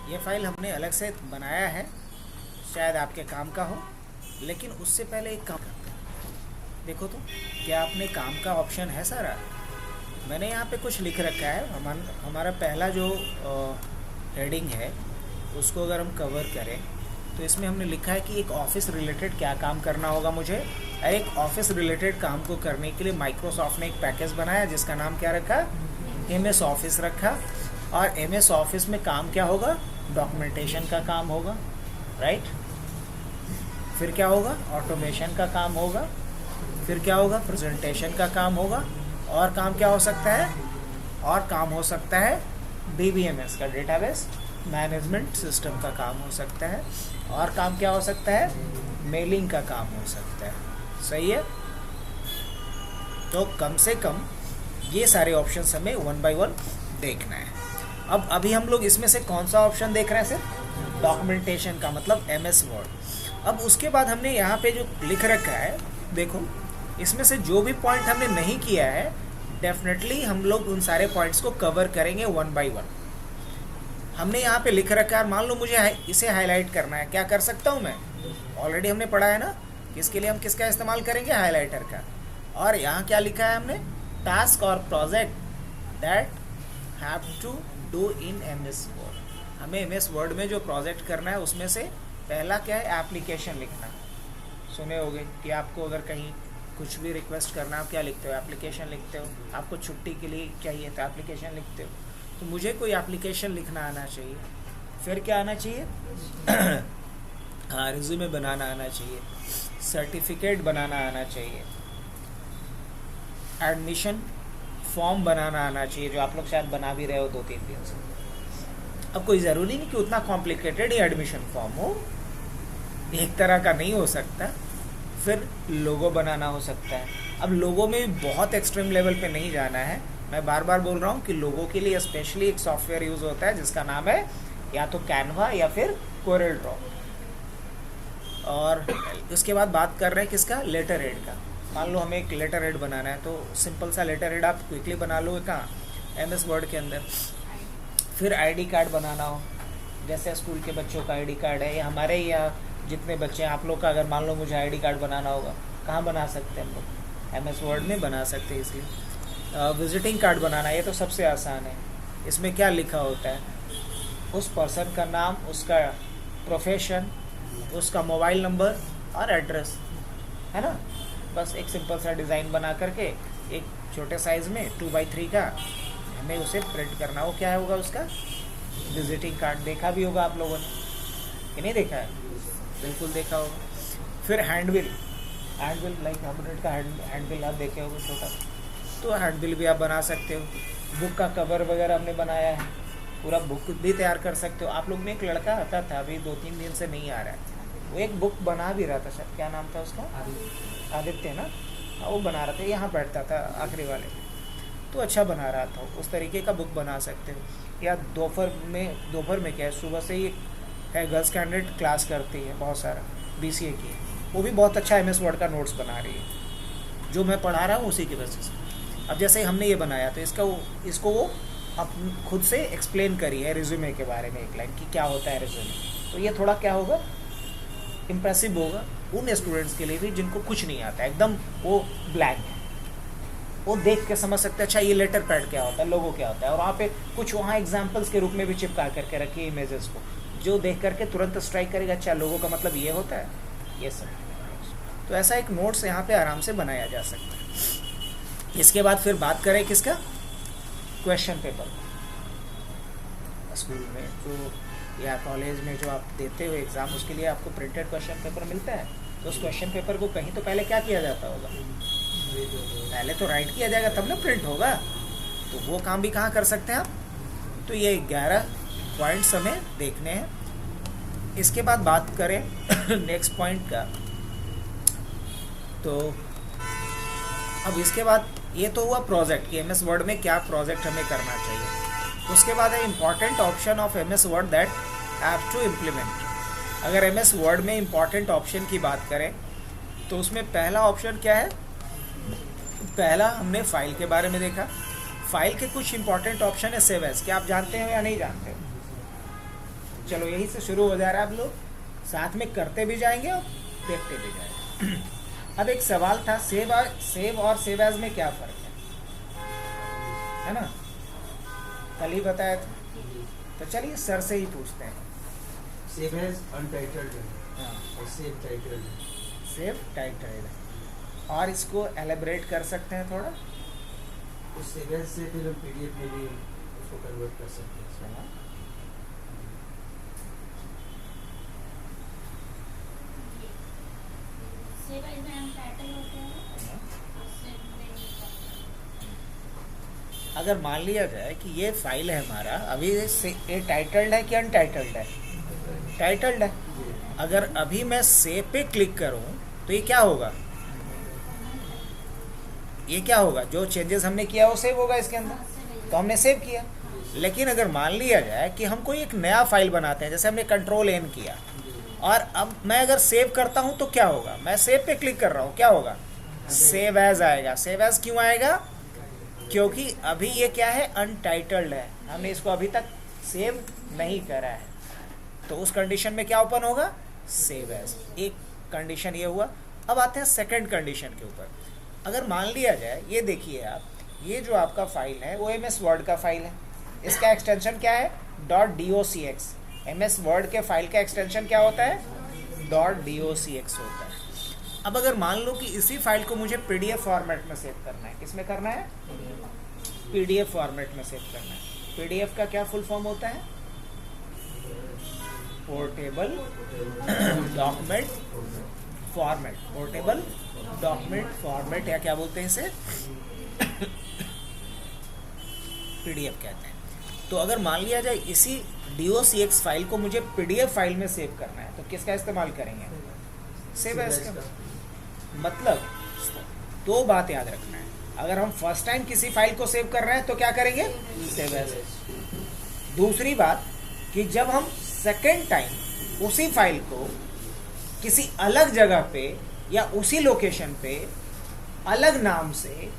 ये फाइल हमने अलग से बनाया है, शायद आपके काम का हो, लेकिन उससे पहले एक काम करते हैं। देखो तो क्या आपने काम का ऑप्शन है सारा? मैंने यहाँ पे कुछ लिख रखा है। हमारा पहला जो हेडिंग है उसको अगर हम कवर करें तो इसमें हमने लिखा है कि एक ऑफिस रिलेटेड क्या काम करना होगा मुझे। एक ऑफिस रिलेटेड काम को करने के लिए माइक्रोसॉफ्ट ने एक पैकेज बनाया जिसका नाम क्या रखा, MS ऑफिस रखा। और MS ऑफिस में काम क्या होगा, डॉक्यूमेंटेशन का काम होगा, राइट। फिर क्या होगा, ऑटोमेशन का काम होगा। फिर क्या होगा, प्रेजेंटेशन का काम होगा। और काम क्या हो सकता है, और काम हो सकता है DBMS का, डेटाबेस मैनेजमेंट सिस्टम का काम हो सकता है। और काम क्या हो सकता है, मेलिंग का काम हो सकता है। सही है। तो कम से कम ये सारे ऑप्शंस हमें 1 by 1 देखना है। अब अभी हम लोग इसमें से कौन सा ऑप्शन देख रहे हैं, सिर्फ डॉक्यूमेंटेशन का, मतलब MS वर्ड। अब उसके बाद हमने यहाँ पे जो लिख रखा है, देखो इसमें से जो भी पॉइंट हमने नहीं किया है, डेफिनेटली हम लोग उन सारे पॉइंट्स को कवर करेंगे 1 by 1। हमने यहाँ पे लिख रखा है, मान लो मुझे इसे हाईलाइट करना है, क्या कर सकता हूँ मैं? ऑलरेडी हमने पढ़ा है ना, किसके लिए हम किसका इस्तेमाल करेंगे, हाईलाइटर का। और यहाँ क्या लिखा है हमने, टास्क और project that have to do in MS word. हमें MS वर्ड में जो प्रोजेक्ट करना है उसमें से पहला क्या है, एप्लीकेशन लिखना। सुने होगे कि आपको अगर कहीं कुछ भी रिक्वेस्ट करना, आप क्या लिखते हो, एप्लीकेशन लिखते हो। आपको छुट्टी के लिए चाहिए तो एप्लीकेशन लिखते हो। तो मुझे कोई एप्लीकेशन लिखना आना चाहिए। फिर क्या आना चाहिए हाँ, रिज्यूमे बनाना आना चाहिए, सर्टिफिकेट बनाना आना चाहिए, एडमिशन फॉर्म बनाना आना चाहिए, जो आप लोग शायद बना भी रहे हो 2-3 दिन से। अब कोई ज़रूरी नहीं कि उतना कॉम्प्लिकेटेड ही एडमिशन फॉर्म हो, एक तरह का नहीं हो सकता। फिर लोगो बनाना हो सकता है। अब लोगो में भी बहुत एक्सट्रीम लेवल पे नहीं जाना है। मैं बार बार बोल रहा हूँ कि लोगो के लिए स्पेशली एक सॉफ्टवेयर यूज़ होता है जिसका नाम है या तो कैनवा या फिर कोरल ड्रॉ। और उसके बाद बात कर रहे हैं किसका, लेटर हेड का। मान लो हमें एक लेटर हेड बनाना है, तो सिंपल सा लेटर हेड आप क्विकली बना लो कहाँ, MS वर्ड के अंदर। फिर ID कार्ड बनाना हो, जैसे स्कूल के बच्चों का ID कार्ड है, या हमारे या जितने बच्चे हैं आप लोग का, अगर मान लो मुझे ID कार्ड बनाना होगा, कहाँ बना सकते हैं हम लोग, MS वर्ड में बना सकते हैं। इसलिए विजिटिंग कार्ड बनाना, ये तो सबसे आसान है। इसमें क्या लिखा होता है, उस पर्सन का नाम, उसका प्रोफेशन, उसका मोबाइल नंबर और एड्रेस, है ना। बस एक सिंपल सा डिज़ाइन बना करके एक छोटे साइज़ में 2x3 का हमें उसे प्रिंट करना हो। क्या होगा उसका, विजिटिंग कार्ड। देखा भी होगा आप लोगों ने कि नहीं देखा है, बिल्कुल देखा होगा। फिर हैंडबिल लाइक 100 का हैंडबिल आप देखे होगे, छोटा, तो हैंडबिल भी आप बना सकते हो। बुक का कवर वगैरह हमने बनाया है, पूरा बुक भी तैयार कर सकते हो। आप लोग में एक लड़का आता था, अभी 2-3 दिन से नहीं आ रहा है, वो एक बुक बना भी रहा था, शायद क्या नाम था उसका, आदित्य ना। हाँ, वो बना रहा था, यहाँ बैठता था आखिरी वाले, तो अच्छा बना रहा था। उस तरीके का बुक बना सकते हो। या दोपहर में क्या है, सुबह से ही है गर्ल्स कैंडिडेट क्लास करती है बहुत सारा, BCA की, वो भी बहुत अच्छा MS वर्ड का नोट्स बना रही है, जो मैं पढ़ा रहा हूँ उसी की वजह से। अब जैसे हमने ये बनाया तो इसको वो खुद से एक्सप्लेन करी है रिज्यूमे के बारे में, एक लाइन कि क्या होता है रिज्यूमे। तो ये थोड़ा क्या होगा, इम्प्रेसिव होगा उन स्टूडेंट्स के लिए भी जिनको कुछ नहीं आता, एकदम वो ब्लैंक है। वो देख के समझ सकते हैं अच्छा ये लेटर पैड क्या होता है, लोगो क्या होता है। और वहाँ पे कुछ वहाँ एग्जाम्पल्स के रूप में भी चिपका करके रखिए इमेजेस को, जो देख करके तुरंत स्ट्राइक करेगा, अच्छा लोगों का मतलब ये होता है, ये सब। तो ऐसा एक नोट्स यहाँ पे आराम से बनाया जा सकता है। इसके बाद फिर बात करें किसका, क्वेश्चन पेपर। स्कूल में जो या कॉलेज में जो आप देते हो एग्ज़ाम, उसके लिए आपको प्रिंटेड क्वेश्चन पेपर मिलता है। तो उस क्वेश्चन पेपर को कहीं तो पहले क्या किया जाता होगा, पहले तो राइट किया जाएगा तब ना प्रिंट होगा। तो वो काम भी कहाँ कर सकते हैं आप। तो ये 11 पॉइंट्स हमें देखने हैं। इसके बाद बात करें नेक्स्ट पॉइंट का, तो अब इसके बाद ये तो हुआ प्रोजेक्ट कि MS वर्ड में क्या प्रोजेक्ट हमें करना चाहिए। उसके बाद है important option of MS word that have to implement. अगर MS वर्ड में इम्पॉर्टेंट ऑप्शन की बात करें तो उसमें पहला ऑप्शन क्या है, पहला हमने फाइल के बारे में देखा। फाइल के कुछ इंपॉर्टेंट ऑप्शन है सेव एज, क्या आप जानते हो या नहीं जानते हो? चलो यही से शुरू हो जा रहा है, आप लोग साथ में करते भी जाएंगे और देखते भी जाएंगे। अब एक सवाल था, सेव और सेव एज में क्या फ़र्क है ना, कल ही बताया था। तो चलिए सर से ही पूछते हैं। सेव एज अनटाइटल्ड है। हाँ, और सेव टाइटल्ड है। सेव टाइटल्ड है। और इसको एलेबरेट कर सकते हैं थोड़ा? उस सेव एज से फिर हम पीडीएफ में भी उसको कन्वर्ट कर सकते हैं। हाँ। अगर मान लिया जाए कि ये फाइल है हमारा, अभी ये टाइटल्ड है कि अनटाइटल्ड है? टाइटल्ड है। अगर अभी मैं सेव पे क्लिक करूं तो ये क्या होगा? ये क्या होगा? जो चेंजेस हमने किया वो सेव होगा इसके अंदर, तो हमने सेव किया। लेकिन अगर मान लिया जाए कि हम कोई एक नया फाइल बनाते हैं, जैसे हमने कंट्रोल एन किया, और अब मैं अगर सेव करता हूं तो क्या होगा? मैं सेव पे क्लिक कर रहा हूं, क्या होगा? सेव एज आएगा। सेव एज क्यों आएगा? क्योंकि अभी ये क्या है? अनटाइटल्ड है, हमने इसको अभी तक सेव नहीं करा है, तो उस कंडीशन में क्या ओपन होगा? Save as. एक कंडीशन ये हुआ। अब आते हैं सेकंड कंडीशन के ऊपर। अगर मान लिया जाए, ये देखिए आप, ये जो आपका फाइल है वो MS वर्ड का फाइल है, इसका एक्सटेंशन क्या है? .docx। MS वर्ड के फाइल का एक्सटेंशन क्या होता है? .docx होता है। अब अगर मान लो कि इसी फाइल को मुझे PDF फॉर्मेट में सेव करना है, किसमें करना है? PDF फॉर्मेट में सेव करना है। PDF का क्या फुल फॉर्म होता है? Portable document format. Portable document format, या क्या बोलते हैं इसे? PDF कहते हैं। तो अगर मान लिया जाए इसी docx फाइल को मुझे PDF फाइल में सेव करना है, तो किसका इस्तेमाल करेंगे? सेव एज का। मतलब दो बात याद रखना है, अगर हम फर्स्ट टाइम किसी फाइल को सेव कर रहे हैं तो क्या करेंगे? Save as. दूसरी बात कि जब हम सेकेंड टाइम उसी फाइल को किसी अलग जगह पे या उसी लोकेशन पे अलग नाम से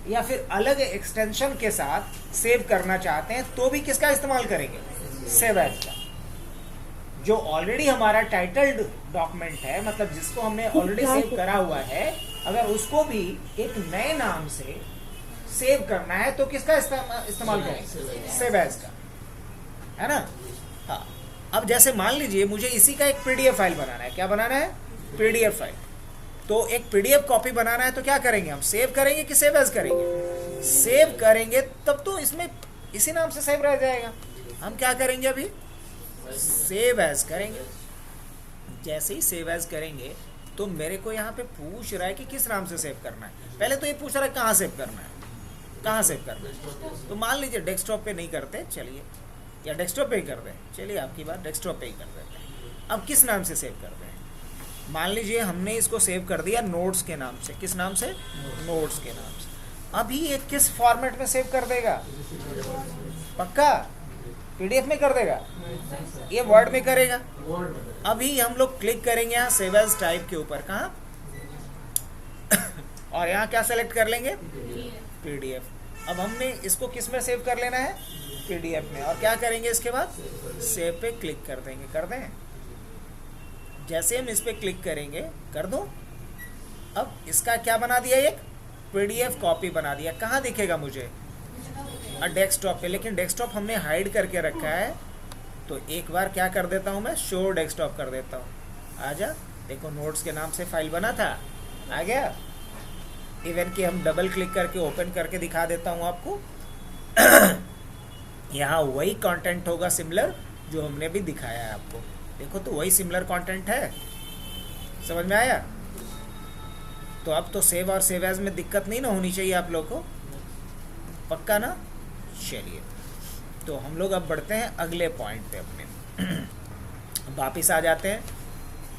या फिर अलग एक्सटेंशन के साथ सेव करना चाहते हैं, तो भी किसका इस्तेमाल करेंगे? सेव एज का। जो ऑलरेडी हमारा टाइटल्ड डॉक्यूमेंट है, मतलब जिसको हमने ऑलरेडी सेव करा हुआ है, अगर उसको भी एक नए नाम से सेव करना है तो किसका इस्तेमाल करेंगे? सेव एज का, है ना? हाँ। अब जैसे मान लीजिए मुझे इसी का एक PDF फाइल बनाना है। क्या बनाना है? PDF file. तो एक PDF कॉपी बनाना है तो क्या करेंगे हम? सेव करेंगे कि सेव एज करेंगे? सेव करेंगे, तब तो इसमें इसी नाम से सेव रह जाएगा। हम क्या करेंगे? अभी सेव एज करेंगे। जैसे ही सेव एज करेंगे तो मेरे को यहाँ पे पूछ रहा है कि किस नाम से सेव करना है। पहले तो ये पूछ रहा है कहाँ सेव करना है, कहाँ सेव करना है। तो मान लीजिए डेस्कटॉप पे नहीं करते, चलिए, या डेस्कटॉप पे ही कर दें, चलिए आपकी बात, डेस्कटॉप पे ही कर देते हैं। अब किस नाम से सेव करते हैं? मान लीजिए हमने इसको सेव कर दिया नोट्स के नाम से। किस नाम से? नोट्स के नाम से। अभी ये किस फॉर्मेट में सेव कर देगा? पक्का PDF में कर देगा? ये वर्ड में करेगा। अभी हम लोग क्लिक करेंगे यहाँ सेव एज टाइप के ऊपर, कहाँ? और यहाँ क्या सेलेक्ट कर लेंगे? PDF। अब हमने इसको किस में सेव कर लेना है? PDF में। और क्या करेंगे इसके बाद? सेव पे क्लिक कर देंगे। कर दें? जैसे हम इस पे क्लिक करेंगे, कर दो। अब इसका क्या बना दिया? एक PDF कॉपी बना दिया। कहाँ दिखेगा मुझे? डेस्कटॉप पे। लेकिन डेस्कटॉप हमने हाइड करके रखा है, तो एक बार क्या कर देता हूँ मैं? शो डेस्कटॉप कर देता हूँ। आजा, देखो नोट्स के नाम से फाइल बना था, आ गया। इवन कि हम डबल क्लिक करके ओपन करके दिखा देता हूँ आपको। यहाँ वही कंटेंट होगा सिमिलर जो हमने भी दिखाया है आपको। देखो तो वही सिमिलर कंटेंट है। समझ में आया? तो अब तो सेव और सेव एज में दिक्कत नहीं ना होनी चाहिए आप लोग को। पक्का ना? चलिए, तो हम लोग अब बढ़ते हैं अगले पॉइंट पे अपने। वापिस आ जाते हैं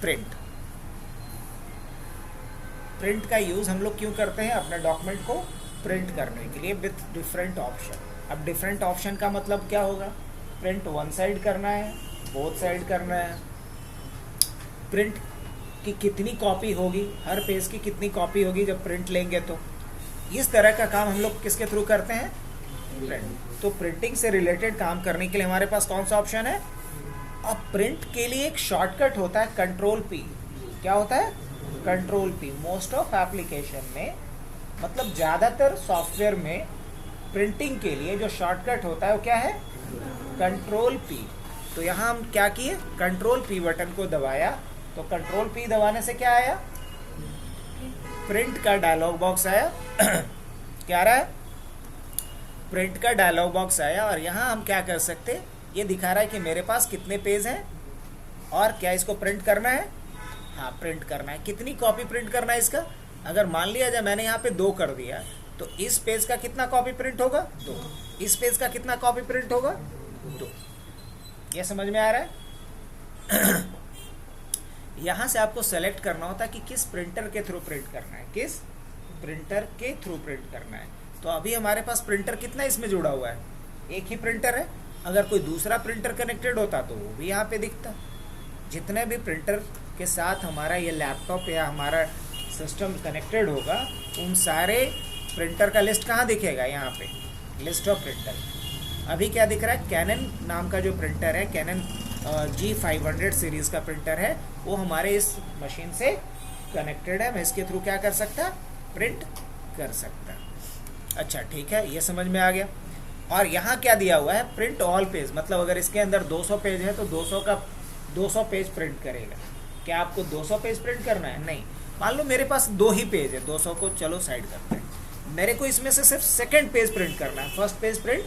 प्रिंट। प्रिंट का यूज़ हम लोग क्यों करते हैं? अपने डॉक्यूमेंट को प्रिंट करने के लिए विथ डिफरेंट ऑप्शन। अब डिफरेंट ऑप्शन का मतलब क्या होगा? प्रिंट वन साइड करना है, बोथ साइड करना है, प्रिंट की कितनी कॉपी होगी, हर पेज की कितनी कॉपी होगी जब प्रिंट लेंगे, तो इस तरह का काम हम लोग किसके थ्रू करते हैं? प्रिंट। तो प्रिंटिंग से रिलेटेड काम करने के लिए हमारे पास कौन सा ऑप्शन है? अब प्रिंट के लिए एक शॉर्टकट होता है कंट्रोल पी। क्या होता है? Control P. Most of application में, मतलब ज़्यादातर सॉफ्टवेयर में प्रिंटिंग के लिए जो शॉर्टकट होता है वो क्या है? Control P. तो यहाँ हम क्या किए? कंट्रोल पी बटन को दबाया, तो कंट्रोल पी दबाने से क्या आया? प्रिंट का डायलॉग बॉक्स आया। क्या आ रहा है? प्रिंट का डायलॉग बॉक्स आया। और यहाँ हम क्या कर सकते? ये दिखा रहा है कि मेरे पास कितने पेज हैं और क्या इसको प्रिंट करना है। हाँ, प्रिंट करना है। कितनी कॉपी प्रिंट करना है इसका? अगर मान लिया जाए मैंने यहाँ पे 2 कर दिया, तो इस पेज का कितना कॉपी प्रिंट होगा? 2। इस पेज का कितना कॉपी प्रिंट होगा? 2। ये समझ में आ रहा है? यहाँ से आपको सेलेक्ट करना होता है कि किस प्रिंटर के थ्रू प्रिंट करना है, किस प्रिंटर के थ्रू प्रिंट करना है। तो अभी हमारे पास प्रिंटर कितना इसमें जुड़ा हुआ है? एक ही प्रिंटर है। अगर कोई दूसरा प्रिंटर कनेक्टेड होता तो वो भी यहाँ पे दिखता। जितने भी प्रिंटर के साथ हमारा ये लैपटॉप या हमारा सिस्टम कनेक्टेड होगा, उन सारे प्रिंटर का लिस्ट कहाँ दिखेगा? यहाँ पे लिस्ट ऑफ प्रिंटर। अभी क्या दिख रहा है? कैनन नाम का जो प्रिंटर है, कैनन G500 सीरीज़ का प्रिंटर है, वो हमारे इस मशीन से कनेक्टेड है। मैं इसके थ्रू क्या कर सकता? प्रिंट कर सकता। अच्छा, ठीक है, ये समझ में आ गया। और यहाँ क्या दिया हुआ है? Print all page. मतलब अगर इसके अंदर 200 पेज है तो 200 पेज प्रिंट करेगा। क्या आपको 200 पेज प्रिंट करना है? नहीं। मान लो मेरे पास 2 ही पेज है, 200 को चलो साइड करते हैं। मेरे को इसमें से सिर्फ सेकंड पेज प्रिंट करना है, फर्स्ट पेज प्रिंट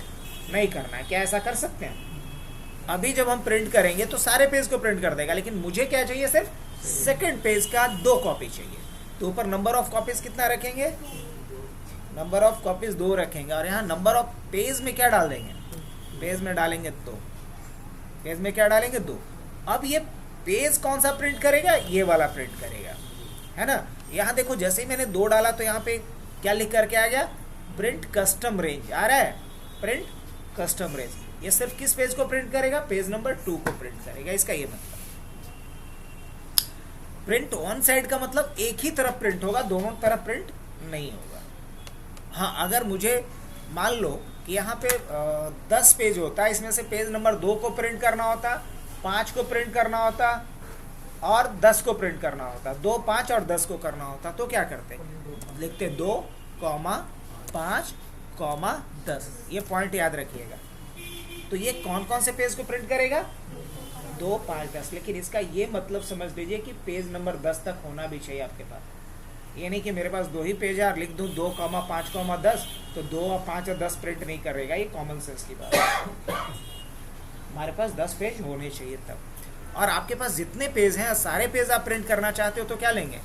नहीं करना है। क्या ऐसा कर सकते हैं? अभी जब हम प्रिंट करेंगे तो सारे पेज को प्रिंट कर देगा, लेकिन मुझे क्या चाहिए? सिर्फ सेकंड पेज का 2 कॉपी चाहिए। तो ऊपर नंबर ऑफ कॉपीज कितना रखेंगे? नंबर ऑफ कॉपीज 2 रखेंगे। और यहाँ नंबर ऑफ पेज में क्या डाल देंगे? पेज में डालेंगे 2। पेज में क्या डालेंगे? 2। अब ये पेज कौन सा प्रिंट करेगा? ये वाला प्रिंट करेगा, है ना। यहाँ देखो, जैसे ही मैंने 2 डाला तो यहाँ पे क्या लिख करके आ गया? प्रिंट कस्टम रेंज आ रहा है। Print custom range. ये सिर्फ किस पेज को प्रिंट करेगा? पेज नंबर 2 को प्रिंट करेगा। इसका ये मतलब प्रिंट ऑन साइड का मतलब एक ही तरफ प्रिंट होगा, दोनों तरफ प्रिंट नहीं होगा। हाँ, अगर मुझे मान लो कि यहाँ पे 10 पेज होता है, इसमें से पेज नंबर 2 को प्रिंट करना होता, 5 को प्रिंट करना होता और 10 को प्रिंट करना होता, 2, 5 और 10 को करना होता, तो क्या करते? लिखते 2, 5, 10। ये पॉइंट याद रखिएगा। तो ये कौन कौन से पेज को प्रिंट करेगा? 2, 5, 10। लेकिन इसका ये मतलब समझ लीजिए कि पेज नंबर 10 तक होना भी चाहिए आपके पास। ये नहीं कि मेरे पास 2 ही पेज है और लिख दूँ 2, 5, 10, तो 2 और 5 और 10 प्रिंट नहीं करेगा। ये कॉमन सेंस की बात है। हमारे पास 10 पेज होने चाहिए तब। और आपके पास जितने पेज हैं, सारे पेज आप प्रिंट करना चाहते हो तो क्या लेंगे?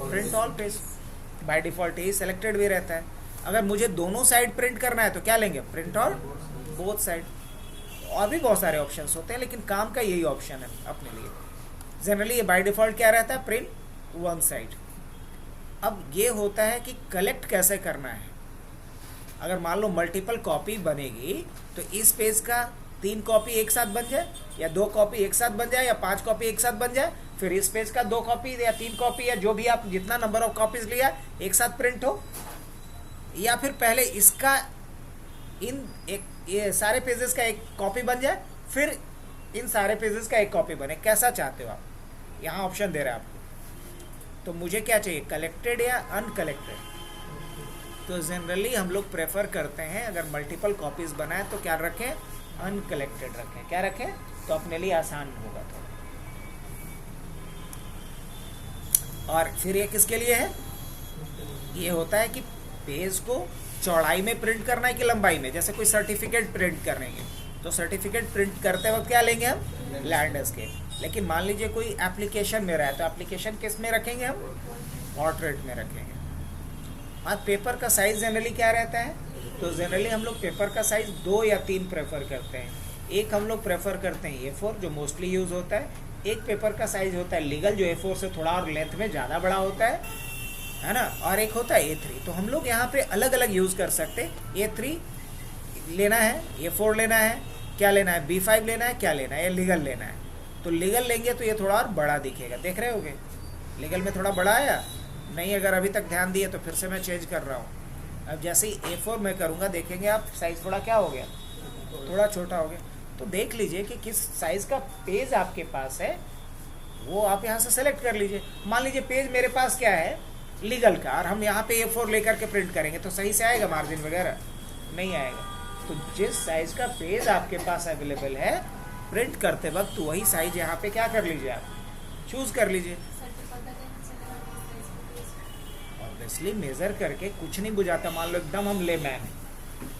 Print all page. By default यही सेलेक्टेड भी रहता है। अगर मुझे दोनों साइड प्रिंट करना है तो क्या लेंगे? Print all both side. और भी बहुत सारे ऑप्शंस होते हैं, लेकिन काम का यही ऑप्शन है अपने लिए। जनरली ये बाय डिफ़ॉल्ट क्या रहता है? Print one side. अब ये होता है कि कलेक्ट कैसे करना है। अगर मान लो मल्टीपल कॉपी बनेगी तो इस पेज का 3 कॉपी एक साथ बन जाए, या 2 कॉपी एक साथ बन जाए, या 5 कॉपी एक साथ बन जाए। फिर इस पेज का 2 कॉपी या 3 कॉपी या जो भी आप जितना नंबर ऑफ कॉपीज लिया एक साथ प्रिंट हो, या फिर पहले इसका ये सारे पेजेस का एक कॉपी बन जाए, फिर इन सारे पेजेस का एक कॉपी बने। कैसा चाहते हो आप? यहाँ ऑप्शन दे रहा है आपको। तो मुझे क्या चाहिए? कलेक्टेड या अनकलेक्टेड? तो जनरली हम लोग प्रेफर करते हैं अगर मल्टीपल कॉपीज बनाए तो क्या रखें? अनकलेक्टेड रखें। क्या रखें? तो अपने लिए आसान होगा थोड़ा। और फिर ये किसके लिए है? ये होता है कि पेज को चौड़ाई में प्रिंट करना है कि लंबाई में। जैसे कोई सर्टिफिकेट प्रिंट करेंगे तो सर्टिफिकेट प्रिंट करते वक्त क्या लेंगे हम? लैंडस्केप। लेकिन मान लीजिए कोई एप्लीकेशन में रहा है तो एप्लीकेशन किस में रखेंगे हम? पोर्ट्रेट में रखेंगे। और पेपर का साइज़ जनरली क्या रहता है? तो जनरली हम लोग पेपर का साइज़ 2 या 3 प्रेफर करते हैं। एक हम लोग प्रेफर करते हैं A4 जो मोस्टली यूज़ होता है। एक पेपर का साइज़ होता है लीगल जो A4 से थोड़ा और लेंथ में ज़्यादा बड़ा होता है ना। और एक होता है A3। तो हम लोग यहाँ पे अलग अलग यूज़ कर सकते हैं। A3 लेना है, A4 लेना है, क्या लेना है? B5 लेना है, क्या लेना है? या लीगल लेना है। तो लीगल लेंगे तो ये थोड़ा और बड़ा दिखेगा। देख रहे होगे लीगल में थोड़ा बड़ा आया नहीं? अगर अभी तक ध्यान दिए तो फिर से मैं चेंज कर रहा हूँ। अब जैसे ही A4 में करूँगा देखेंगे आप, साइज़ थोड़ा क्या हो गया? थोड़ा छोटा हो गया। तो देख लीजिए कि किस साइज का पेज आपके पास है, वो आप यहाँ से सेलेक्ट कर लीजिए। मान लीजिए पेज मेरे पास क्या है, लीगल का, और हम यहाँ पे A4 लेकर के प्रिंट करेंगे तो सही से आएगा मार्जिन वगैरह? नहीं आएगा। तो जिस साइज का पेज आपके पास अवेलेबल है प्रिंट करते वक्त, वही साइज यहाँ पे क्या कर लीजिए, आप चूज कर लीजिए। ऑब्वियसली मेजर करके कुछ नहीं बुझाता। मान लो एकदम हम लेमैन हैं,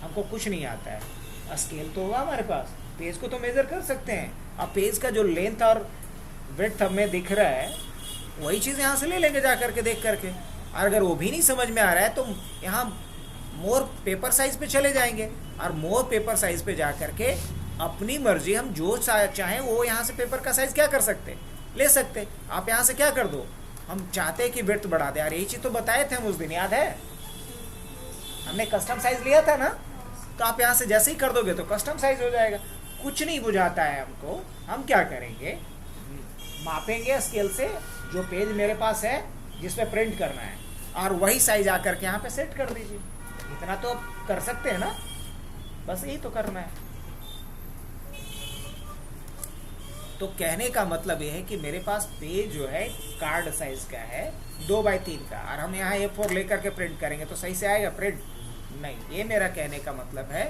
हमको कुछ नहीं आता है, स्केल तो होगा हमारे पास, पेज को तो मेजर कर सकते हैं। अब पेज का जो लेंथ और विड्थ हमें दिख रहा है वही चीज़ यहाँ से ले लेंगे जा करके देख करके। और अगर वो भी नहीं समझ में आ रहा है तो यहाँ मोर पेपर साइज पे चले जाएंगे, और मोर पेपर साइज पे जा करके अपनी मर्जी हम जो चाहें वो यहाँ से पेपर का साइज क्या कर सकते, ले सकते। आप यहाँ से क्या कर दो, हम चाहते हैं कि विड्थ बढ़ा दे, यार यही चीज़ तो बताए थे हम उस दिन, याद है? हमने कस्टम साइज लिया था ना, तो आप यहाँ से जैसे ही कर दोगे तो कस्टम साइज हो जाएगा। कुछ नहीं बुझाता है हमको, हम क्या करेंगे, मापेंगे स्केल से जो पेज मेरे पास है जिस पे प्रिंट करना है, और वही साइज आकर के यहाँ पे सेट कर दीजिए। इतना तो आप कर सकते हैं ना, बस यही तो करना है। तो कहने का मतलब ये है कि मेरे पास पेज जो है कार्ड साइज का है 2x3 का, और हम यहाँ A4 लेकर के प्रिंट करेंगे तो सही से आएगा प्रिंट? नहीं। ये मेरा कहने का मतलब है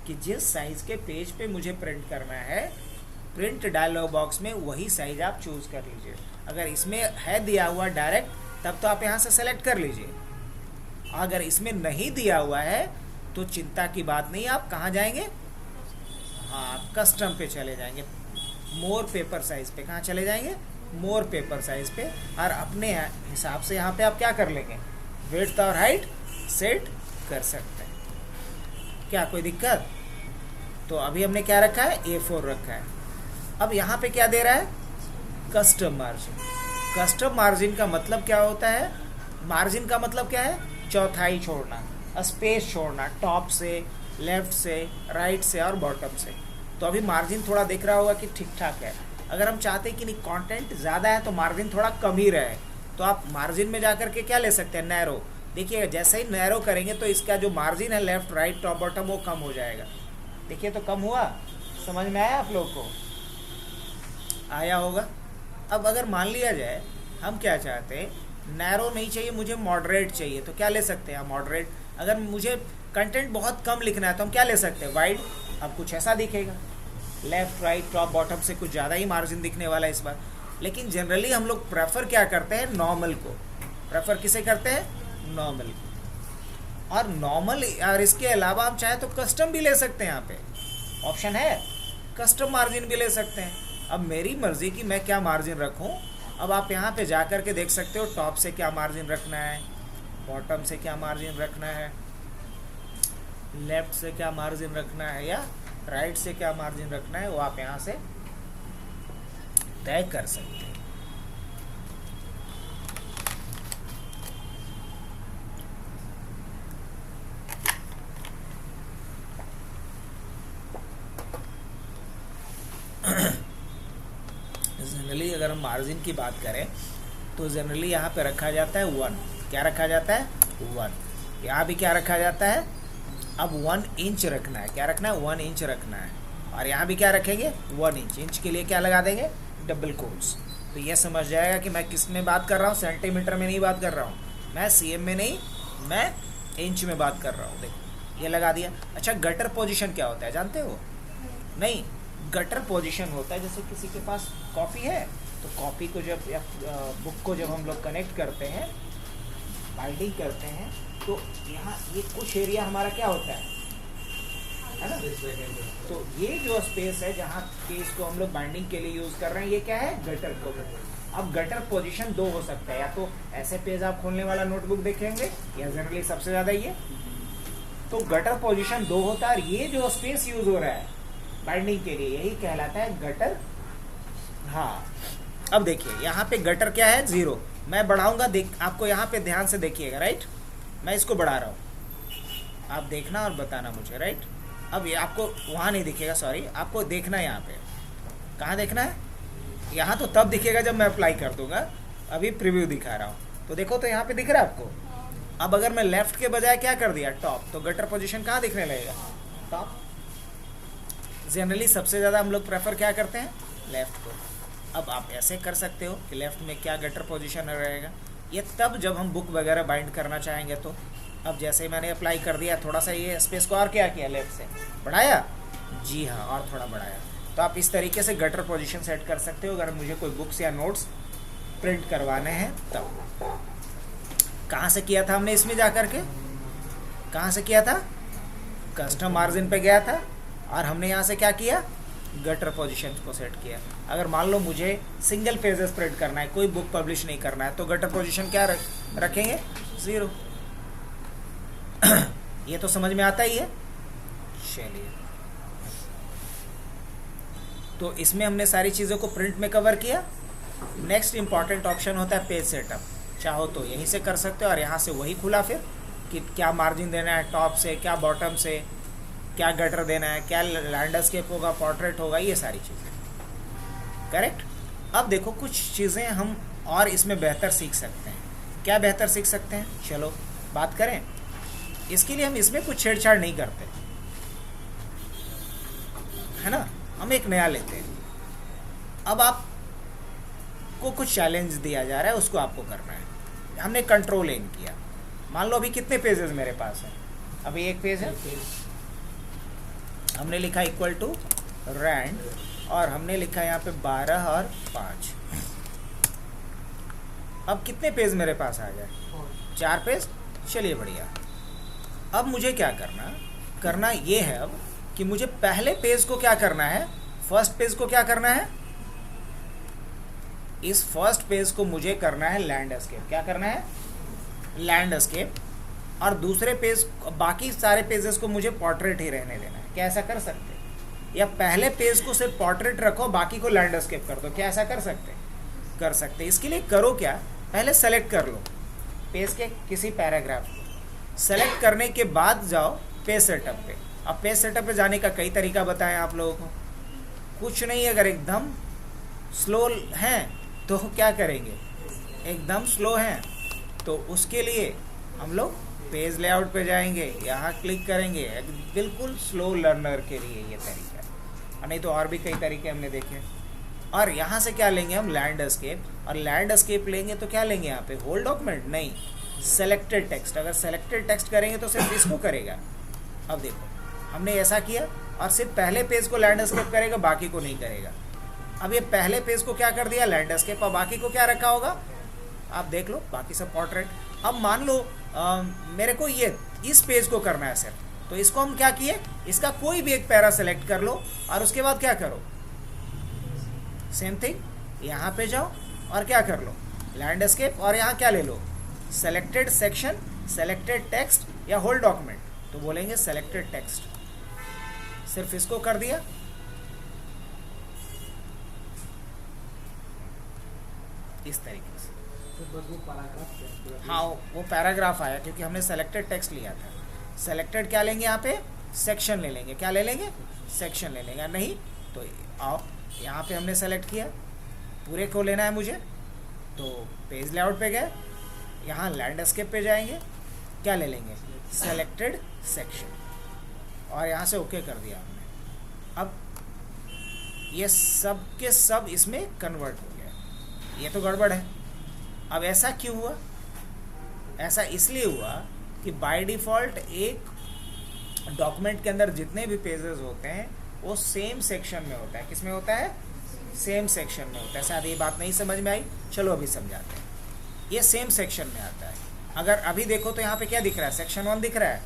कि जिस साइज के पेज पे मुझे प्रिंट करना है, प्रिंट डायलॉग बॉक्स में वही साइज आप चूज कर लीजिए। अगर इसमें है दिया हुआ डायरेक्ट, तब तो आप यहाँ से सेलेक्ट कर लीजिए। अगर इसमें नहीं दिया हुआ है तो चिंता की बात नहीं, आप कहाँ जाएंगे, हाँ कस्टम पे चले जाएंगे, मोर पेपर साइज पे। कहाँ चले जाएंगे, मोर पेपर साइज पे, और अपने हिसाब से यहाँ पे आप क्या कर लेंगे, विड्थ और हाइट सेट कर सकते हैं। क्या कोई दिक्कत? तो अभी हमने क्या रखा है, A4 रखा है। अब यहाँ पे क्या दे रहा है, कस्टम मार्जिन। कस्टम मार्जिन का मतलब क्या होता है, मार्जिन का मतलब क्या है, चौथाई छोड़ना, स्पेस छोड़ना, टॉप से, लेफ्ट से, राइट से और बॉटम से। तो अभी मार्जिन थोड़ा दिख रहा होगा कि ठीक ठाक है। अगर हम चाहते हैं कि नहीं कंटेंट ज़्यादा है तो मार्जिन थोड़ा कम ही रहे, तो आप मार्जिन में जाकर के क्या ले सकते हैं, नैरो। देखिएगा जैसे ही नैरो करेंगे तो इसका जो मार्जिन है लेफ्ट राइट टॉप बॉटम वो कम हो जाएगा। देखिए तो कम हुआ, समझ में आया आप लोग को, आया होगा। अब अगर मान लिया जाए हम क्या चाहते हैं, नैरो नहीं चाहिए मुझे, मॉडरेट चाहिए, तो क्या ले सकते हैं, मॉडरेट। अगर मुझे कंटेंट बहुत कम लिखना है तो हम क्या ले सकते हैं, वाइड। अब कुछ ऐसा दिखेगा, लेफ्ट राइट टॉप बॉटम से कुछ ज़्यादा ही मार्जिन दिखने वाला है इस बार। लेकिन जनरली हम लोग प्रेफर क्या करते हैं, नॉर्मल को। प्रेफर किसे करते हैं, नॉर्मल को। और नॉर्मल, और इसके अलावा हम चाहे तो कस्टम भी ले सकते हैं, यहाँ पे ऑप्शन है, कस्टम मार्जिन भी ले सकते हैं। अब मेरी मर्जी कि मैं क्या मार्जिन रखूं। अब आप यहाँ पे जा कर के देख सकते हो टॉप से क्या मार्जिन रखना है, बॉटम से क्या मार्जिन रखना है, लेफ्ट से क्या मार्जिन रखना है, या राइट से क्या मार्जिन रखना है, वो आप यहाँ से तय कर सकते हैं। जनरली अगर हम मार्जिन की बात करें तो जनरली यहाँ पे रखा जाता है 1। क्या रखा जाता है, 1। यहाँ भी क्या रखा जाता है, अब 1 इंच रखना है। क्या रखना है, 1 इंच रखना है। और यहाँ भी क्या रखेंगे, 1 इंच। इंच के लिए क्या लगा देंगे, डबल कोट्स। तो ये समझ जाएगा कि मैं किस में बात कर रहा हूँ, सेंटीमीटर में नहीं बात कर रहा हूँ मैं, CM में नहीं, मैं इंच में बात कर रहा हूँ। देखो ये लगा दिया। अच्छा, गटर पोजीशन क्या होता है जानते हो? नहीं, गटर पोजीशन होता है जैसे किसी के पास कॉपी है तो कॉपी को जब या बुक को जब हम लोग कनेक्ट करते हैं, बाइंडिंग करते हैं, तो यहाँ ये कुछ एरिया हमारा क्या होता है ना, तो ये जो स्पेस है जहाँ पेज को हम लोग बाइंडिंग के लिए यूज कर रहे हैं, ये क्या है, गटर को। अब गटर पोजीशन 2 हो सकता है, या तो ऐसे पेज आप खोलने वाला नोटबुक देखेंगे, या जनरली सबसे ज्यादा ये, तो गटर पोजीशन 2 होता है। और ये जो स्पेस यूज हो रहा है बाइंडिंग के लिए, यही कहलाता है गटर। हाँ, अब देखिए यहाँ पे गटर क्या है, 0। मैं बढ़ाऊंगा, देख आपको यहाँ पे ध्यान से देखिएगा, राइट। मैं इसको बढ़ा रहा हूँ, आप देखना और बताना मुझे, राइट। अब ये आपको वहाँ नहीं दिखेगा, सॉरी, आपको देखना है यहाँ पे। कहाँ देखना है, यहाँ तो तब दिखेगा जब मैं अप्लाई कर दूंगा, अभी प्रीव्यू दिखा रहा हूँ। तो देखो तो यहाँ पे दिख रहा है आपको। अब अगर मैं लेफ्ट के बजाय क्या कर दिया, टॉप, तो गटर पोजीशन कहाँ दिखने लगेगा, टॉप। जनरली सबसे ज़्यादा हम लोग प्रेफर क्या करते हैं, लेफ़्ट को। अब आप ऐसे कर सकते हो कि लेफ़्ट में क्या गटर पोजीशन रहेगा, ये तब जब हम बुक वगैरह बाइंड करना चाहेंगे तो। अब जैसे ही मैंने अप्लाई कर दिया, थोड़ा सा ये स्पेस को और क्या किया, लेफ़्ट से बढ़ाया, जी हाँ, और थोड़ा बढ़ाया। तो आप इस तरीके से गटर पोजीशन सेट कर सकते हो अगर मुझे कोई बुक्स या नोट्स प्रिंट करवाने हैं तब। कहाँ से किया था हमने इसमें जा कर के, कहाँ से किया था, कस्टम मार्जिन पे गया था और हमने यहाँ से क्या किया, गटर पोजीशन को सेट किया। अगर मान लो मुझे सिंगल पेजेस प्रिंट करना है, कोई बुक पब्लिश नहीं करना है, तो गटर पोजीशन क्या रखेंगे, 0। ये तो समझ में आता ही है। चलिए, तो इसमें हमने सारी चीज़ों को प्रिंट में कवर किया। नेक्स्ट इंपॉर्टेंट ऑप्शन होता है पेज सेटअप। चाहो तो यहीं से कर सकते हो और यहाँ से वही खुला फिर कि क्या मार्जिन देना है टॉप से, क्या बॉटम से, क्या गटर देना है, क्या लैंडस्केप होगा, पोर्ट्रेट होगा, ये सारी चीज़ें। करेक्ट। अब देखो कुछ चीज़ें हम और इसमें बेहतर सीख सकते हैं। क्या बेहतर सीख सकते हैं, चलो बात करें। इसके लिए हम इसमें कुछ छेड़छाड़ नहीं करते, है ना, हम एक नया लेते हैं। अब आपको कुछ चैलेंज दिया जा रहा है, उसको आपको करना है। हमने कंट्रोल इन किया, मान लो अभी कितने पेजेस मेरे पास हैं, अभी एक पेज है, हमने लिखा इक्वल टू रैंड और हमने लिखा यहाँ पे 12 और 5। अब कितने पेज मेरे पास आ गए, 4 पेज। चलिए बढ़िया। अब मुझे क्या करना ये है अब कि मुझे पहले पेज को क्या करना है, फर्स्ट पेज को क्या करना है, इस फर्स्ट पेज को मुझे करना है लैंडस्केप। क्या करना है, लैंडस्केप। और दूसरे पेज, बाकी सारे पेजेस को मुझे पोर्ट्रेट ही रहने देना है। क्या ऐसा कर सकते हैं, या पहले पेज को सिर्फ पोर्ट्रेट रखो, बाकी को लैंडस्केप कर दो, क्या ऐसा कर सकते हैं, कर सकते हैं। इसके लिए करो क्या, पहले सेलेक्ट कर लो पेज के किसी पैराग्राफ को। सेलेक्ट करने के बाद जाओ पेज सेटअप पे। अब पेज सेटअप पे जाने का कई तरीका बताएं आप लोगों को, कुछ नहीं। अगर एकदम स्लो हैं तो क्या करेंगे, एकदम स्लो हैं तो उसके लिए हम लोग पेज लेआउट पे जाएंगे, यहाँ क्लिक करेंगे। बिल्कुल स्लो लर्नर के लिए ये तरीका है, नहीं तो और भी कई तरीके हमने देखे। और यहाँ से क्या लेंगे हम, लैंडस्केप। और लैंडस्केप लेंगे तो क्या लेंगे यहाँ पे, होल डॉक्यूमेंट नहीं, सेलेक्टेड टेक्स्ट। अगर सेलेक्टेड टेक्स्ट करेंगे तो सिर्फ इसको करेगा। अब देखो हमने ऐसा किया और सिर्फ पहले पेज को लैंडस्केप करेगा, बाकी को नहीं करेगा। अब ये पहले पेज को क्या कर दिया, लैंडस्केप, और बाकी को क्या रखा होगा, आप देख लो, बाकी सब पोर्ट्रेट। अब मान लो मेरे को ये इस पेज को करना है सिर्फ, तो इसको हम क्या किए, इसका कोई भी एक पैरा सेलेक्ट कर लो और उसके बाद क्या करो, सेम थिंग, यहाँ पे जाओ और क्या कर लो, लैंडस्केप, और यहाँ क्या ले लो, सेलेक्टेड सेक्शन, सेलेक्टेड टेक्स्ट या होल डॉक्यूमेंट। तो बोलेंगे सेलेक्टेड टेक्स्ट, सिर्फ इसको कर दिया। इस तरीके से हाँ, वो पैराग्राफ आया क्योंकि हमने सेलेक्टेड टेक्स्ट लिया था। सेलेक्टेड क्या लेंगे यहाँ पे, सेक्शन ले लेंगे। क्या ले लेंगे, सेक्शन ले लेंगे। नहीं तो आओ, यहाँ पे हमने सेलेक्ट किया, पूरे को लेना है मुझे, तो पेज लेआउट पे गए, यहाँ लैंडस्केप पे जाएंगे, क्या ले लेंगे, सेलेक्टेड सेक्शन, और यहाँ से ओके कर दिया हमने। अब ये सब के सब इसमें कन्वर्ट हो गया। ये तो गड़बड़ है। अब ऐसा क्यों हुआ, ऐसा इसलिए हुआ कि बाय डिफ़ॉल्ट एक डॉक्यूमेंट के अंदर जितने भी पेजेस होते हैं वो सेम सेक्शन में होता है। किस में होता है, सेम सेक्शन में होता है। शायद ये बात नहीं समझ में आई, चलो अभी समझाते हैं। ये सेम सेक्शन में आता है। अगर अभी देखो तो यहाँ पे क्या दिख रहा है, सेक्शन 1 दिख रहा है।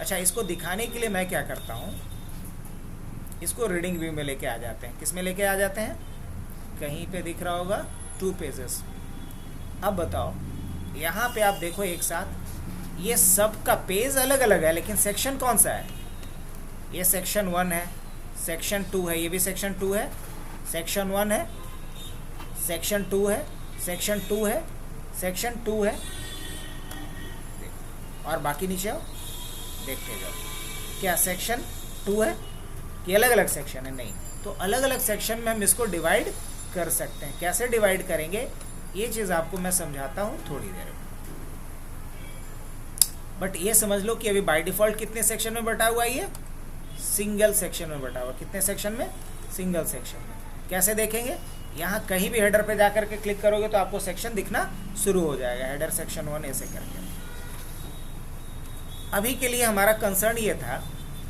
अच्छा, इसको दिखाने के लिए मैं क्या करता हूँ, इसको रीडिंग व्यू में लेके आ जाते हैं। किस में लेके आ जाते हैं, कहीं पे दिख रहा होगा 2 पेजेस। अब बताओ, यहाँ पे आप देखो एक साथ, ये सब का पेज अलग अलग है लेकिन सेक्शन कौन सा है, ये सेक्शन 1 है, सेक्शन 2 है, ये भी सेक्शन 2 है, सेक्शन 1 है, सेक्शन 2 है, सेक्शन 2 है, सेक्शन 2 है, और बाकी नीचे आओ, देखते जाओ, क्या सेक्शन 2 है कि अलग अलग सेक्शन है, नहीं। तो अलग अलग सेक्शन में हम इसको डिवाइड कर सकते हैं। कैसे डिवाइड करेंगे ये चीज़ आपको मैं समझाता हूँ थोड़ी देर में। बट ये समझ लो कि अभी बाय डिफ़ॉल्ट कितने सेक्शन में बटा हुआ है, ये सिंगल सेक्शन में बटा हुआ। कितने सेक्शन में? सिंगल सेक्शन में। कैसे देखेंगे? यहाँ कहीं भी हेडर पे जाकर के क्लिक करोगे तो आपको सेक्शन दिखना शुरू हो जाएगा, हेडर सेक्शन 1 ऐसे करके। अभी के लिए हमारा कंसर्न ये था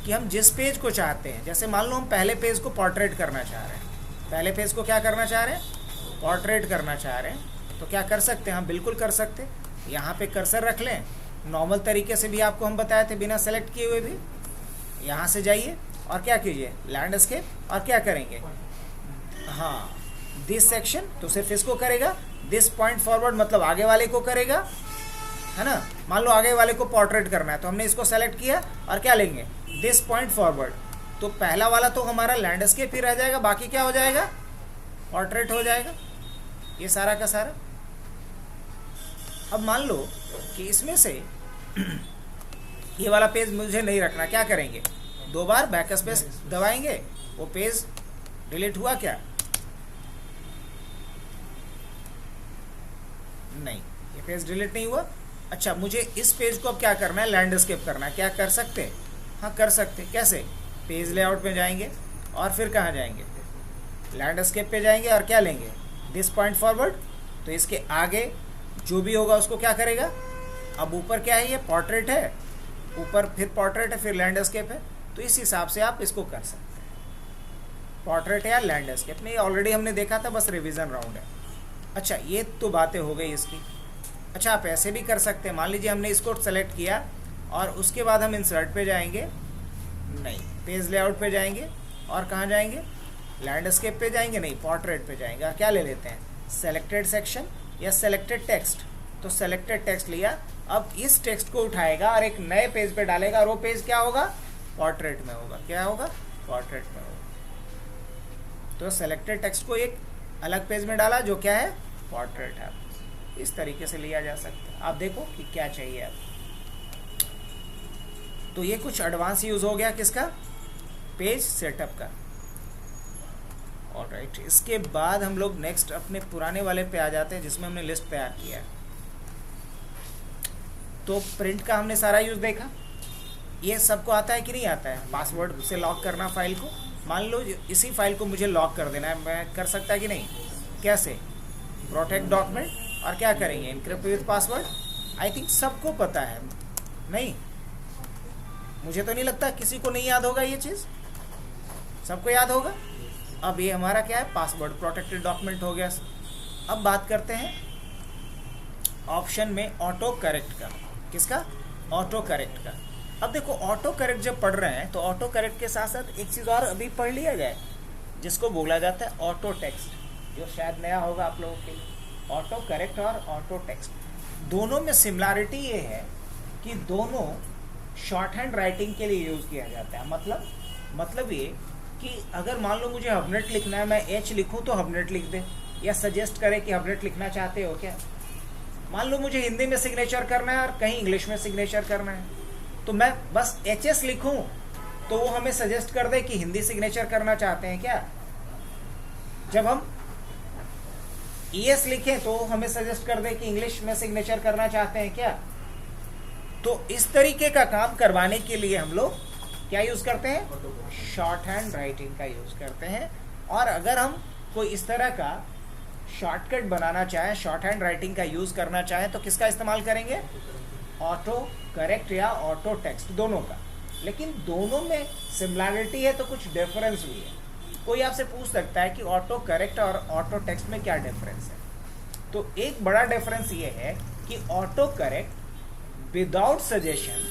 कि हम जिस पेज को चाहते हैं, जैसे मान लो हम पहले पेज को पोर्ट्रेट करना चाह रहे हैं, पहले पेज को क्या करना चाह रहे हैं? पोर्ट्रेट करना चाह रहे हैं, तो क्या कर सकते हैं? हम बिल्कुल कर सकते हैं। यहाँ पे कर्सर रख लें, नॉर्मल तरीके से भी आपको हम बताए थे, बिना सेलेक्ट किए हुए भी। यहाँ से जाइए और क्या कीजिए? लैंडस्केप, और क्या करेंगे? हाँ, दिस सेक्शन, तो सिर्फ इसको करेगा। दिस पॉइंट फॉरवर्ड मतलब आगे वाले को करेगा, है ना। मान लो आगे वाले को पोर्ट्रेट करना है तो हमने इसको सेलेक्ट किया और क्या लेंगे? This point forward. तो पहला वाला तो हमारा लैंडस्केप ही रह जाएगा, बाकी क्या हो जाएगा? पोर्ट्रेट हो जाएगा, ये सारा का सारा। अब मान लो कि इसमें से ये वाला पेज मुझे नहीं रखना, क्या करेंगे? 2 बार बैक स्पेस दबाएंगे, वो पेज डिलीट हुआ क्या? नहीं, ये पेज डिलीट नहीं हुआ। अच्छा, मुझे इस पेज को अब क्या करना है? लैंडस्केप करना है। क्या कर सकते हैं? हाँ, कर सकते हैं। कैसे? पेज लेआउट में जाएंगे और फिर कहाँ जाएंगे? लैंडस्केप पे जाएंगे और क्या लेंगे? This point forward. तो इसके आगे जो भी होगा उसको क्या करेगा? अब ऊपर क्या है? ये पोर्ट्रेट है, ऊपर फिर पोर्ट्रेट है, फिर लैंडस्केप है, तो इस हिसाब से आप इसको कर सकते हैं, पोर्ट्रेट या लैंडस्केप में। ऑलरेडी हमने देखा था, बस रिवीजन राउंड है। अच्छा, ये तो बातें हो गई इसकी। अच्छा, आप ऐसे भी कर सकते हैं। मान लीजिए हमने इसको सेलेक्ट किया और उसके बाद हम इंसर्ट पे जाएंगे, नहीं, पेज लेआउट पे जाएंगे और कहाँ जाएंगे? लैंडस्केप पे जाएंगे, नहीं, पोर्ट्रेट पे जाएंगे। क्या ले लेते हैं? सेलेक्टेड सेक्शन या सेलेक्टेड टेक्स्ट। तो सेलेक्टेड टेक्स्ट लिया, अब इस टेक्स्ट को उठाएगा और एक नए पेज पे डालेगा, और वो पेज क्या होगा? पोर्ट्रेट में होगा। क्या होगा? पोर्ट्रेट में होगा। तो सेलेक्टेड टेक्स्ट को एक अलग पेज में डाला जो क्या है? पोर्ट्रेट है। इस तरीके से लिया जा सकता है। आप देखो कि क्या चाहिए आप। तो ये कुछ एडवांस यूज हो गया किसका? पेज सेटअप का। ऑलराइट, इसके बाद हम लोग नेक्स्ट अपने पुराने वाले पे आ जाते हैं जिसमें हमने लिस्ट तैयार किया है। तो प्रिंट का हमने सारा यूज देखा। ये सबको आता है कि नहीं आता है? पासवर्ड से लॉक करना फाइल को। मान लो इसी फाइल को मुझे लॉक कर देना है, मैं कर सकता है कि नहीं? कैसे? प्रोटेक्ट डॉक्यूमेंट, और क्या करेंगे? Encrypt with password. I think सबको पता है, नहीं? मुझे तो नहीं लगता किसी को नहीं याद होगा ये चीज़, सबको याद होगा। अब ये हमारा क्या है? पासवर्ड प्रोटेक्टेड डॉक्यूमेंट हो गया। अब बात करते हैं ऑप्शन में ऑटो करेक्ट का। किसका? ऑटो करेक्ट का। अब देखो, ऑटो करेक्ट जब पढ़ रहे हैं तो ऑटो करेक्ट के साथ साथ एक चीज़ और अभी पढ़ लिया जाए जिसको बोला जाता है ऑटो टेक्स्ट, जो शायद नया होगा आप लोगों के लिए। ऑटो करेक्ट और ऑटो टेक्स्ट, दोनों में सिमिलरिटी ये है कि दोनों शॉर्ट हैंड राइटिंग के लिए यूज़ किया जाता है। मतलब ये कि अगर मान लो मुझे हबनेट लिखना है, मैं एच लिखूं तो हबनेट लिख दे, या सजेस्ट करे कि हबनेट लिखना चाहते हो क्या। मान लो मुझे हिंदी में सिग्नेचर करना है और कहीं इंग्लिश में सिग्नेचर करना है, तो मैं बस एच लिखूं तो वो हमें सजेस्ट कर दे कि हिंदी सिग्नेचर करना चाहते हैं क्या। जब हम ES लिखें तो हमें सजेस्ट कर दे कि इंग्लिश में सिग्नेचर करना चाहते हैं क्या। तो इस तरीके का काम करवाने के लिए हम लोग क्या यूज करते हैं? शॉर्ट हैंड राइटिंग का यूज करते हैं। और अगर हम कोई इस तरह का शॉर्टकट बनाना चाहें, शॉर्ट हैंड राइटिंग का यूज करना चाहें, तो किसका इस्तेमाल करेंगे? ऑटो करेक्ट या ऑटो टेक्स्ट, दोनों का। लेकिन दोनों में सिमिलरिटी है तो कुछ डिफरेंस भी है। कोई आपसे पूछ सकता है कि ऑटो करेक्ट और ऑटो टेक्स्ट में क्या डिफरेंस है। तो एक बड़ा डिफरेंस ये है कि auto correct without suggestion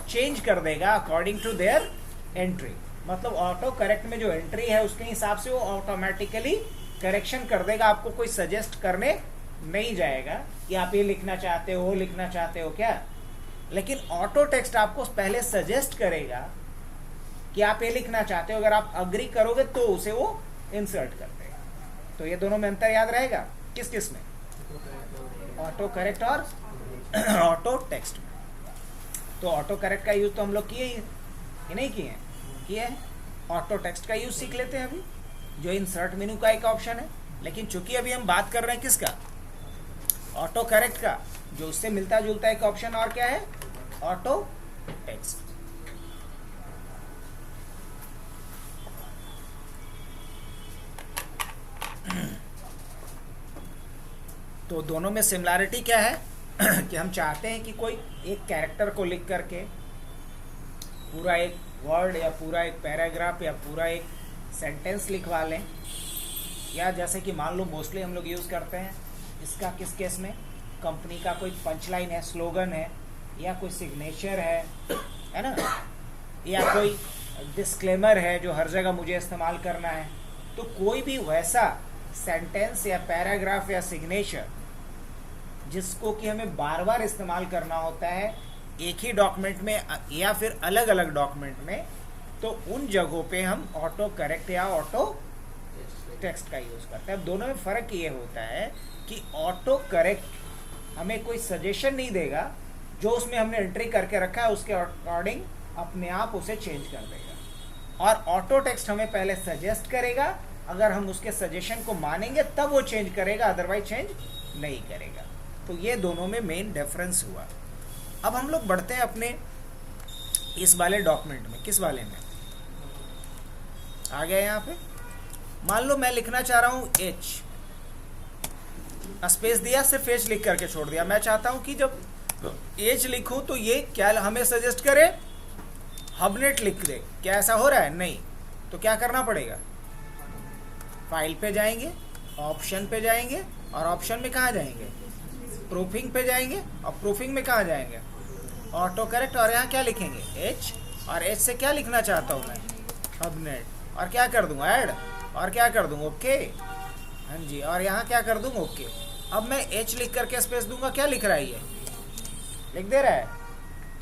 change कर देगा अकॉर्डिंग टू देयर एंट्री। मतलब ऑटो करेक्ट में जो एंट्री है उसके हिसाब से वो ऑटोमेटिकली करेक्शन कर देगा, आपको कोई सजेस्ट करने नहीं जाएगा कि आप ये लिखना चाहते हो, लिखना चाहते हो क्या। लेकिन ऑटो टेक्स्ट आपको पहले सजेस्ट करेगा कि आप ये लिखना चाहते हो, अगर आप अग्री करोगे तो उसे वो इंसर्ट कर देगा। तो ये दोनों में अंतर याद रहेगा किस किस में? ऑटो करेक्ट और ऑटो टेक्स्ट में। तो ऑटो करेक्ट का यूज तो हम लोग किए ही नहीं किए हैं, किए हैं। ऑटो टेक्स्ट का यूज सीख लेते हैं अभी, जो इंसर्ट मेनू का एक ऑप्शन है। लेकिन चूंकि अभी हम बात कर रहे हैं किसका? ऑटो करेक्ट का, जो उससे मिलता जुलता एक ऑप्शन और क्या है? Auto text. तो दोनों में सिमिलैरिटी क्या है कि हम चाहते हैं कि कोई एक कैरेक्टर को लिख करके पूरा एक वर्ड या पूरा एक पैराग्राफ या पूरा एक सेंटेंस लिखवा लें, या जैसे कि मान लो मोस्टली हम लोग यूज़ करते हैं इसका किस केस में, कंपनी का कोई पंचलाइन है, स्लोगन है, या कोई सिग्नेचर है ना, या कोई डिस्क्लेमर है जो हर जगह मुझे इस्तेमाल करना है। तो कोई भी वैसा सेंटेंस या पैराग्राफ या सिग्नेचर जिसको कि हमें बार बार इस्तेमाल करना होता है एक ही डॉक्यूमेंट में या फिर अलग अलग डॉक्यूमेंट में, तो उन जगहों पे हम ऑटो करेक्ट या ऑटो टेक्स्ट का यूज़ करते हैं। अब दोनों में फ़र्क ये होता है कि ऑटो करेक्ट हमें कोई सजेशन नहीं देगा, जो उसमें हमने एंट्री करके रखा है उसके अकॉर्डिंग अपने आप उसे चेंज कर देगा, और ऑटो टेक्स्ट हमें पहले सजेस्ट करेगा, अगर हम उसके सजेशन को मानेंगे तब वो चेंज करेगा, अदरवाइज चेंज नहीं करेगा। तो ये दोनों में मेन डिफरेंस हुआ। अब हम लोग बढ़ते हैं अपने इस वाले डॉक्यूमेंट में। किस वाले में आ गया यहाँ पे, मान लो मैं लिखना चाह रहा हूँ एच, स्पेस दिया, सिर्फ एच लिख करके छोड़ दिया। मैं चाहता हूँ कि जब एच लिखूँ तो ये क्या हमें सजेस्ट करे, हबनेट लिख दे। क्या ऐसा हो रहा है? नहीं। तो क्या करना पड़ेगा, फाइल पे जाएंगे, ऑप्शन पे जाएंगे, और ऑप्शन में कहाँ जाएंगे, प्रूफिंग पे जाएंगे, और प्रूफिंग में कहाँ जाएंगे, ऑटो करेक्ट, और यहाँ क्या लिखेंगे एच, और एच से क्या लिखना चाहता हूँ मैं, हबनेट, और क्या कर दूँ ऐड, और क्या कर दूँ ओके, हाँ जी, और यहाँ क्या कर दूँ ओके। अब मैं एच लिख करके स्पेस दूंगा, क्या लिख रहा है ये, लिख दे रहा है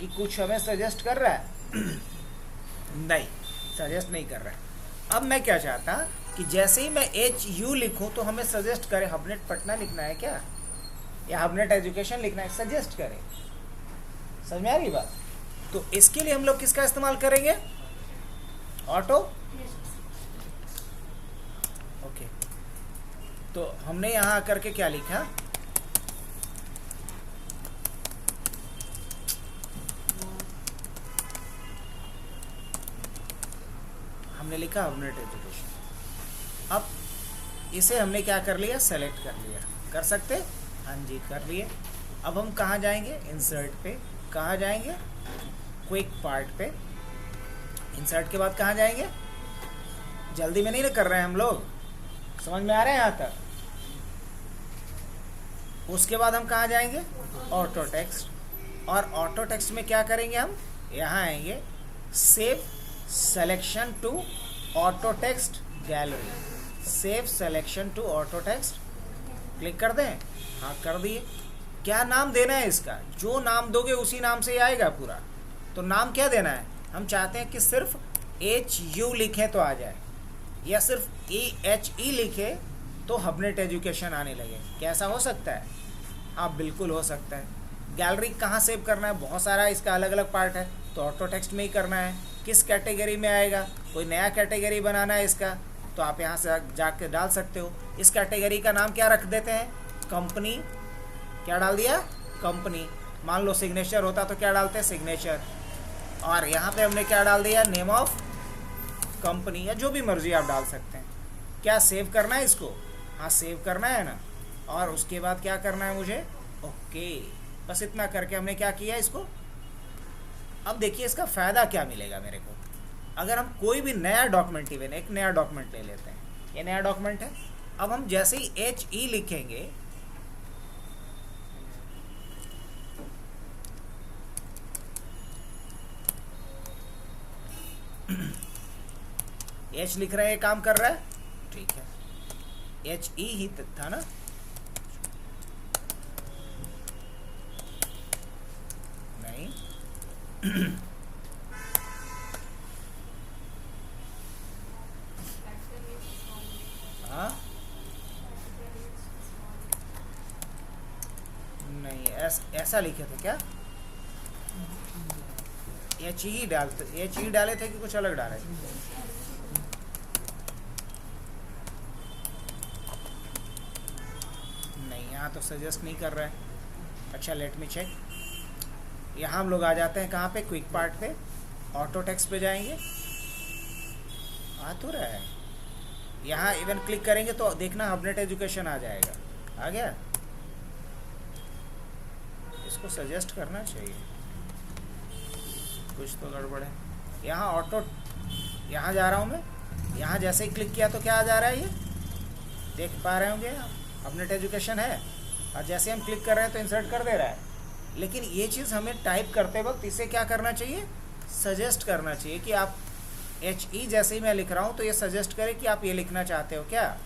कि कुछ हमें सजेस्ट कर रहा है नहीं, सजेस्ट नहीं कर रहा है। अब मैं क्या चाहता कि जैसे ही मैं एच यू लिखूं तो हमें सजेस्ट करे हबनेट पटना लिखना है क्या, या हबनेट एजुकेशन लिखना है, सजेस्ट करे। समझ में आ रही बात? तो इसके लिए हम लोग किसका इस्तेमाल करेंगे, ऑटो। ओके, तो हमने यहां आकर के क्या लिखा, हमने लिखा हबनेट एजुकेशन। अब इसे हमने क्या कर लिया, सेलेक्ट कर लिया। कर सकते, हाँ जी कर लिए। अब हम कहाँ जाएंगे, इंसर्ट पे, कहाँ जाएंगे, क्विक पार्ट पे। इंसर्ट के बाद कहाँ जाएंगे, जल्दी में नहीं ना कर रहे हैं हम लोग, समझ में आ रहे हैं यहाँ तक। उसके बाद हम कहाँ जाएंगे, ऑटो टेक्स्ट, और ऑटो टेक्स्ट में क्या करेंगे हम, यहाँ आएंगे, save selection to auto text gallery, save selection to auto text, click कर दें। हाँ कर दिए। क्या नाम देना है इसका, जो नाम दोगे उसी नाम से ही आएगा पूरा। तो नाम क्या देना है, हम चाहते हैं कि सिर्फ एच यू लिखें तो आ जाए, या सिर्फ ई एच ई लिखे तो हबनेट एजुकेशन आने लगे। कैसा हो सकता है, हाँ बिल्कुल हो सकता है। गैलरी कहाँ सेव करना है, बहुत सारा इसका अलग अलग पार्ट है, तो ऑटो टेक्स्ट में ही करना है। किस कैटेगरी में आएगा, कोई नया कैटेगरी बनाना है इसका, तो आप यहाँ से जाके डाल सकते हो। इस कैटेगरी का नाम क्या रख देते हैं, कंपनी। क्या डाल दिया, कंपनी। मान लो सिग्नेचर होता तो क्या डालते हैं, सिग्नेचर। और यहाँ पे हमने क्या डाल दिया, नेम ऑफ कंपनी, या जो भी मर्जी आप डाल सकते हैं। क्या सेव करना है इसको, हाँ सेव करना है ना। और उसके बाद क्या करना है मुझे, ओके। बस इतना करके हमने क्या किया इसको। अब देखिए इसका फ़ायदा क्या मिलेगा मेरे को, अगर हम कोई भी नया डॉक्यूमेंट, इवन एक नया डॉक्यूमेंट ले लेते हैं, ये नया डॉक्यूमेंट है। अब हम जैसे ही एच ई लिखेंगे, एच लिख रहा है, ये काम कर रहा है, ठीक है, एच ई ही था ना। नहीं हाँ नहीं, ऐसा लिखे थे क्या, एच ई डालते, एच ई डाले थे कि कुछ अलग डाले थे, नहीं यहाँ तो सजेस्ट नहीं कर रहा है। अच्छा लेट मी चेक। यहाँ हम लोग आ जाते हैं कहाँ पे, क्विक पार्ट पे, ऑटो टेक्स्ट पे जाएंगे, आ तो रहा है। यहाँ इवन क्लिक करेंगे तो देखना हबनेट एजुकेशन आ जाएगा, आ गया। इसको सजेस्ट करना चाहिए, कुछ तो गड़बड़ है। यहाँ ऑटो, यहाँ जा रहा हूँ मैं, यहाँ जैसे ही क्लिक किया तो क्या आ जा रहा है, ये देख पा रहे होंगे आप, अपनेट एजुकेशन है, और जैसे हम क्लिक कर रहे हैं तो इंसर्ट कर दे रहा है। लेकिन ये चीज़ हमें टाइप करते वक्त इसे क्या करना चाहिए, सजेस्ट करना चाहिए कि आप HE जैसे ही मैं लिख रहा हूँ तो ये सजेस्ट करे कि आप ये लिखना चाहते हो क्या।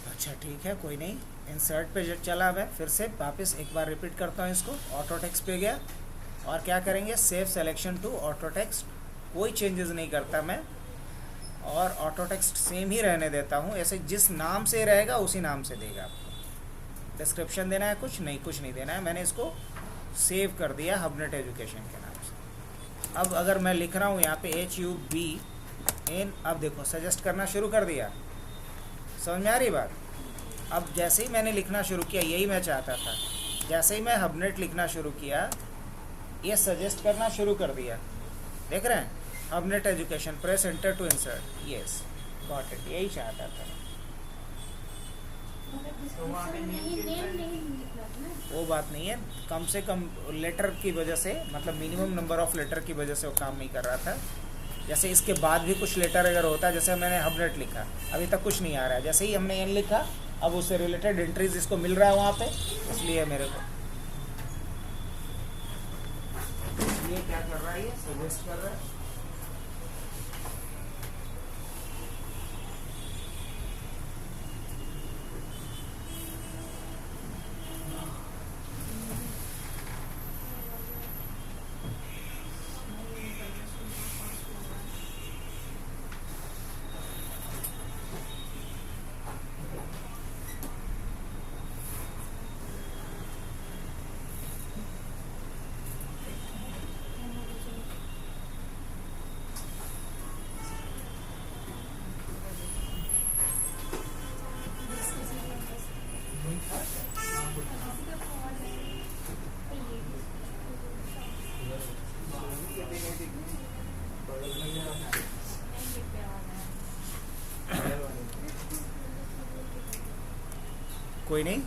अच्छा ठीक है, कोई नहीं, इंसर्ट पे चला मैं, फिर से वापस एक बार रिपीट करता हूँ इसको। ऑटो टेक्स्ट पे गया और क्या करेंगे, save selection to auto text, कोई चेंजेस नहीं करता मैं, और ऑटो टेक्स्ट सेम ही रहने देता हूँ। ऐसे जिस नाम से रहेगा उसी नाम से देगा आपको। डिस्क्रिप्शन देना है कुछ नहीं देना है। मैंने इसको सेव कर दिया हबनेट एजुकेशन के नाम से। अब अगर मैं लिख रहा हूँ यहाँ पे HUBN, अब देखो सजेस्ट करना शुरू कर दिया, समझ में आ रही बात। अब जैसे ही मैंने लिखना शुरू किया, यही मैं चाहता था, जैसे ही मैं हबनेट लिखना शुरू किया ये सजेस्ट करना शुरू कर दिया, देख रहे हैं, Hubnet education, press enter to insert, yes got it, यही चाहता था। वो बात नहीं है, कम से कम लेटर की वजह से, मतलब मिनिमम नंबर ऑफ लेटर की वजह से वो काम नहीं कर रहा था। जैसे इसके बाद भी कुछ लेटर अगर होता है, जैसे मैंने हबनेट लिखा, अभी तक कुछ नहीं आ रहा है, जैसे ही हमने एन लिखा अब उससे रिलेटेड एंट्रीज इसको मिल रहा है वहाँ पे, इसलिए मेरे को ये क्या कर रहा है, ये सजेस्ट कर रहा है। कोई नहीं,